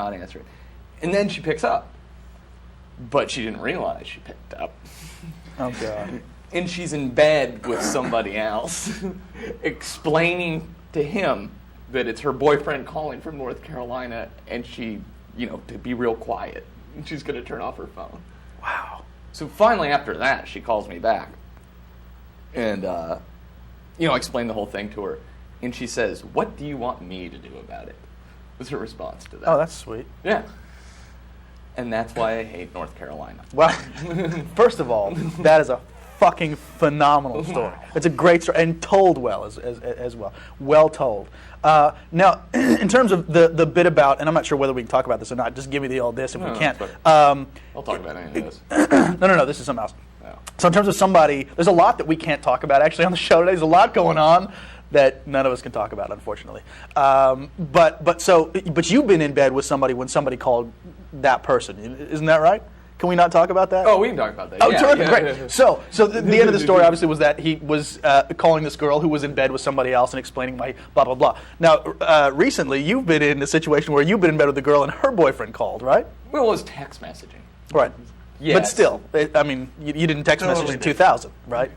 not answering. And then she picks up. But she didn't realize she picked up. Oh, God. And she's in bed with somebody else, explaining to him that it's her boyfriend calling from North Carolina, and she, to be real quiet. And she's going to turn off her phone. Wow. So finally, after that, she calls me back. And, I explain the whole thing to her. And she says, "What do you want me to do about it?" Was her response to that. Oh, that's sweet. Yeah. And that's why I hate North Carolina. Well, first of all, that is a fucking phenomenal story. It's a great story, and told well as well. Well told. Now, in terms of the bit about, and I'm not sure whether we can talk about this or not, just give me the old this if we can't. I'll talk about any of this. No, this is something else. Oh. So in terms of somebody, there's a lot that we can't talk about actually on the show today. There's a lot going on that none of us can talk about, unfortunately. But you've been in bed with somebody when somebody called that person, isn't that right? Can we not talk about that? Oh, we can talk about that. Oh, terrific, great. So the end of the story obviously was that he was calling this girl who was in bed with somebody else and explaining my blah, blah, blah. Now, recently you've been in a situation where you've been in bed with a girl and her boyfriend called, right? Well, it was text messaging. Right. Yes. But still, you didn't text message in 2000, right?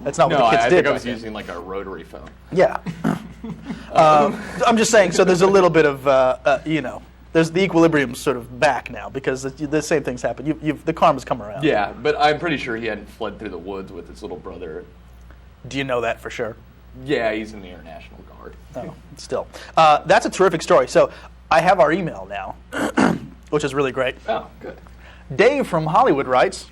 That's not what the kids I did. think I was using like a rotary phone. Yeah. I'm just saying, so there's a little bit of, there's the equilibrium's sort of back now because the same things happen. The karma's come around. Yeah, but I'm pretty sure he hadn't fled through the woods with his little brother. Do you know that for sure? Yeah, he's in the Air National Guard. Oh, still. That's a terrific story. So I have our email now, which is really great. Oh, good. Dave from Hollywood writes,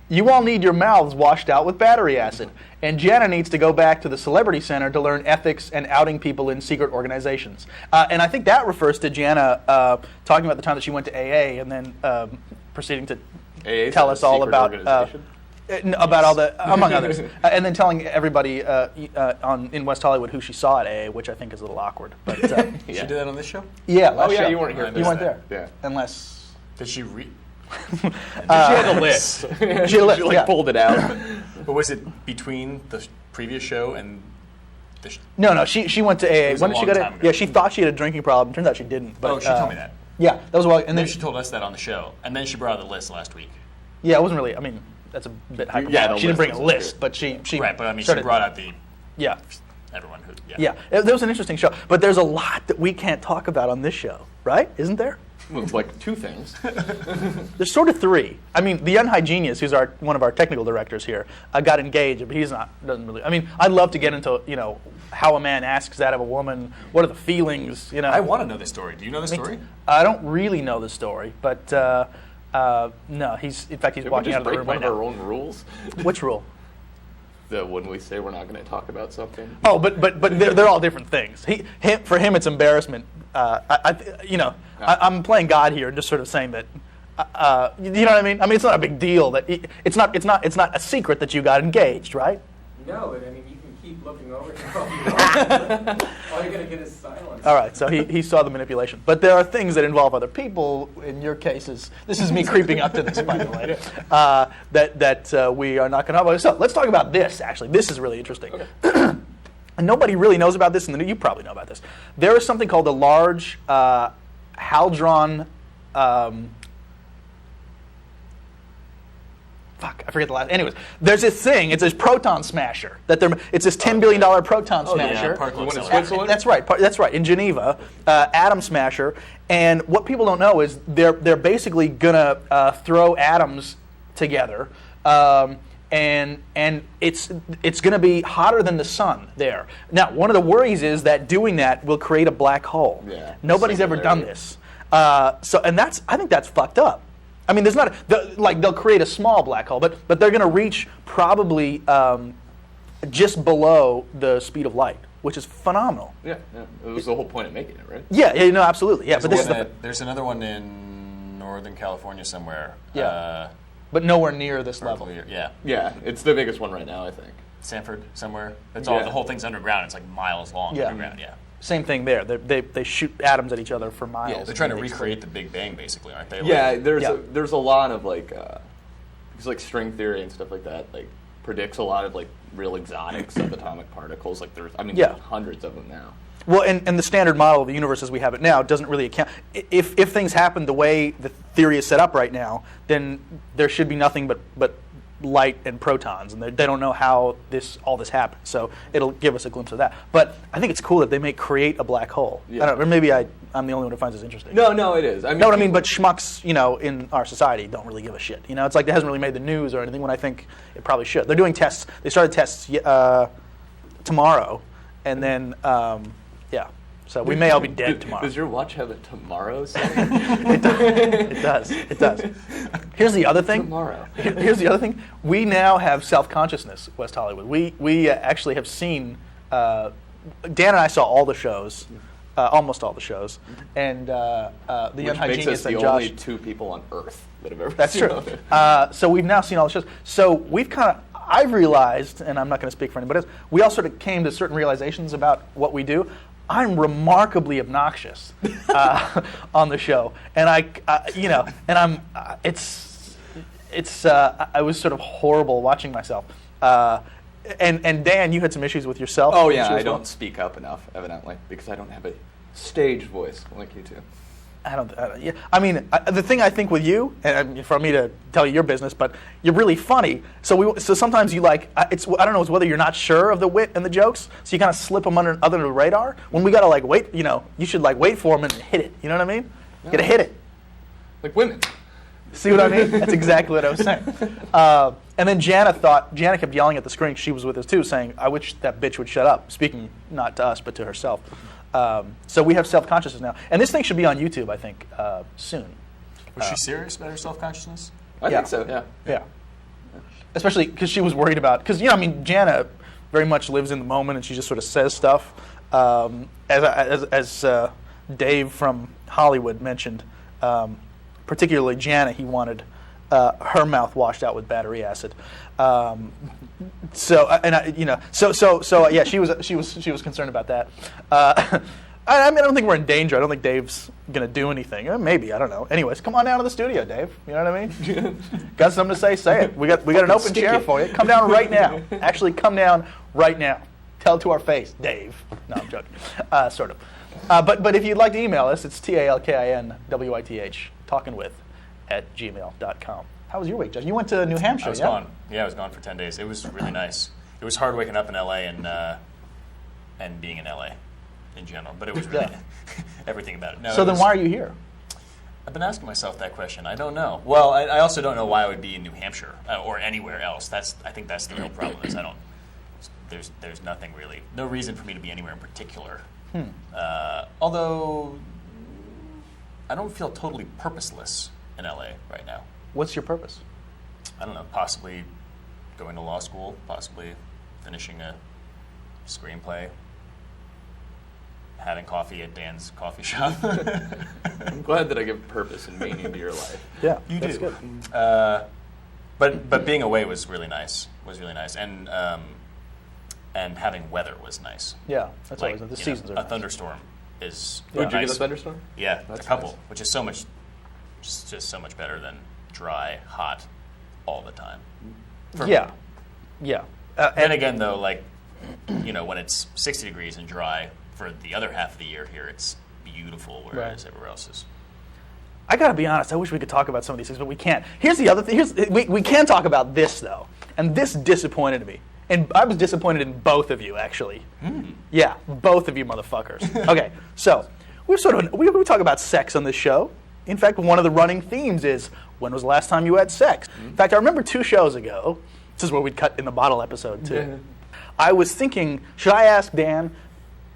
"You all need your mouths washed out with battery acid, and Jana needs to go back to the Celebrity Center to learn ethics and outing people in secret organizations." And I think that refers to Jana talking about the time that she went to AA and then proceeding to tell us all about all the, among others, and then telling everybody in West Hollywood who she saw at AA, which I think is a little awkward. But yeah. She did that on this show? Yeah. Oh, yeah, show. you weren't here. You weren't there. Yeah. Unless... Did she read? She had a list. She had a list, she pulled it out. But was it between the previous show and the No, she went to AA. was When a did she long go time to? ago. Yeah, she thought she had a drinking problem. Turns out she didn't. But, she told me that. Yeah, that was a while. And And then then she told us that on the show. And then she brought out the list last week. Yeah, it wasn't really. I mean, that's a bit hyperbolic. Yeah, she didn't bring a was list, good. but she Right, but I mean, started, she brought out the Yeah, everyone who. yeah. There was an interesting show, but there's a lot that we can't talk about on this show, right? Isn't there? Well, it's like two things. There's sort of three. I mean, the Unhygienius, who's one of our technical directors here, got engaged, but doesn't really. I mean, I'd love to get into how a man asks that of a woman. What are the feelings? I want to know this story. Do you know the story? I don't really know the story, but no, he's Did we walking just out of the break room one right of now. our own rules? Which rule? That when we say we're not going to talk about something. Oh, but they're all different things. For him, it's embarrassment. I'm playing God here, just sort of saying that. You know what I mean? I mean, it's not a big deal that it's not a secret that you got engaged, right? No, but I mean, you can keep looking over here all you want. All you're going to get is silence. All right, so he saw the manipulation. But there are things that involve other people. In your cases, this is me creeping up to this, by the way, that we are not going to talk about. So let's talk about this, actually. This is really interesting. Okay. And nobody really knows about this, and you probably know about this. There is something called the Large Hadron... Fuck, I forget the last. Anyways, there's this thing. It's this proton smasher. It's this $10 billion proton smasher. Yeah, particle One in accelerator. Switzerland? That's right. That's right. In Geneva, atom smasher. And what people don't know is they're basically gonna throw atoms together, and it's gonna be hotter than the sun there. Now, one of the worries is that doing that will create a black hole. Yeah, Nobody's ever done this. I think that's fucked up. I mean, there's not they'll create a small black hole, but they're going to reach probably just below the speed of light, which is phenomenal. Yeah. It was the whole point of making it, right? Yeah, no, absolutely. Yeah, but this is there's another one in Northern California somewhere. Yeah. But nowhere near this level. Yeah. Yeah, it's the biggest one right now, I think. Sanford somewhere. That's Yeah. all. The whole thing's underground. It's like miles long Yeah. underground. Yeah. Same thing there. They shoot atoms at each other for miles. Yeah, they're trying to recreate the Big Bang, basically, aren't they? Yeah, Like, there's a lot of there's like string theory and stuff like that, like predicts a lot of like real exotic subatomic particles. Like there's Yeah. hundreds of them now. Well, and the standard model of the universe as we have it now doesn't really account. If things happen the way the theory is set up right now, then there should be nothing but light and protons, and they don't know how all this happened. So it'll give us a glimpse of that. But I think it's cool that they may create a black hole. Yeah. I don't know, or maybe I'm the only one who finds this interesting. No, it is. Know what I mean? But schmucks, in our society don't really give a shit. It's like it hasn't really made the news or anything when I think it probably should. They're doing tests. They started tests tomorrow, and then so we may all be dead tomorrow. Does your watch have a tomorrow setting? It does. Here's the other thing. Tomorrow. Here's the other thing. We now have self-consciousness, West Hollywood. We actually have seen. Dan and I saw all the shows, almost all the shows, and the Young High Which makes Genius us and the Josh. only two people on Earth that have ever That's seen true. it. So we've now seen all the shows. So we've I've realized, and I'm not going to speak for anybody else, we all sort of came to certain realizations about what we do. I'm remarkably obnoxious on the show, and I was sort of horrible watching myself. And Dan, you had some issues with yourself. Oh yeah, I well. don't speak up enough, evidently, because I don't have a stage voice like you two. Yeah. I mean, the thing I think with you, and for me to tell you your business, but you're really funny. So sometimes you I don't know, it's whether you're not sure of the wit and the jokes, so you kind of slip them under the radar. When we gotta wait, you should wait for them and hit it. You know what I mean? You gotta hit it. Like women. See what I mean? That's exactly what I was saying. And then Jana kept yelling at the screen. She was with us too, saying, "I wish that bitch would shut up." Speaking not to us, but to herself. So we have self-consciousness now, and this thing should be on YouTube, I think, soon. Was she serious about her self-consciousness? I think so. Yeah. Yeah. Especially because she was worried about Jana very much lives in the moment, and she just sort of says stuff. As Dave from Hollywood mentioned, particularly Jana, he wanted her mouth washed out with battery acid. Yeah, she was concerned about that. I don't think we're in danger. I don't think Dave's gonna do anything. Maybe, I don't know. Anyways, come on down to the studio, Dave. You know what I mean? Got something to say? Say it. We got an open chair for you. Come down right now. Actually, come down right now. Tell it to our face, Dave. No, I'm joking. Sort of. But if you'd like to email us, it's TALKINWITH, talkinwith@gmail.com. How was your week, Josh? You went to New Hampshire, I was gone. Yeah, I was gone for 10 days. It was really nice. It was hard waking up in LA and being in LA in general, but it was really everything about it. No, so then why are you here? I've been asking myself that question. I don't know. Well, I also don't know why I would be in New Hampshire or anywhere else. I think that's the real problem. Is there's nothing really, no reason for me to be anywhere in particular. Although I don't feel totally purposeless in LA right now. What's your purpose? I don't know. Possibly going to law school. Possibly finishing a screenplay. Having coffee at Dan's coffee shop. I'm glad that I give purpose and meaning to your life. Yeah, you that's do. Good. But being away was really nice. And having weather was nice. Yeah, that's always the seasons are a nice. thunderstorm is Did you nice. get a thunderstorm? Yeah, That's a couple, nice. which is just so much better than dry, hot, all the time. For me. Yeah. Then again, though, when it's 60 degrees and dry for the other half of the year here, it's beautiful, whereas everywhere else is. I gotta be honest. I wish we could talk about some of these things, but we can't. Here's the other thing. We can talk about this though, and this disappointed me. And I was disappointed in both of you, actually. Yeah, both of you motherfuckers. Okay, so we talk about sex on this show. In fact, one of the running themes is, when was the last time you had sex? In fact, I remember 2 shows ago, this is where we'd cut in the bottle episode too. I was thinking, should I ask Dan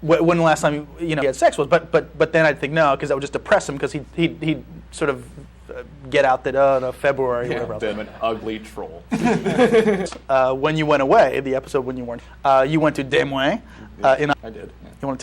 when the last time he had sex was? But then I'd think no, because that would just depress him, because he'd sort of get out that no, February, whatever else. I'm an ugly troll. When you went away, the episode when you weren't, you went to Des Moines. I did. Yeah. You want to tell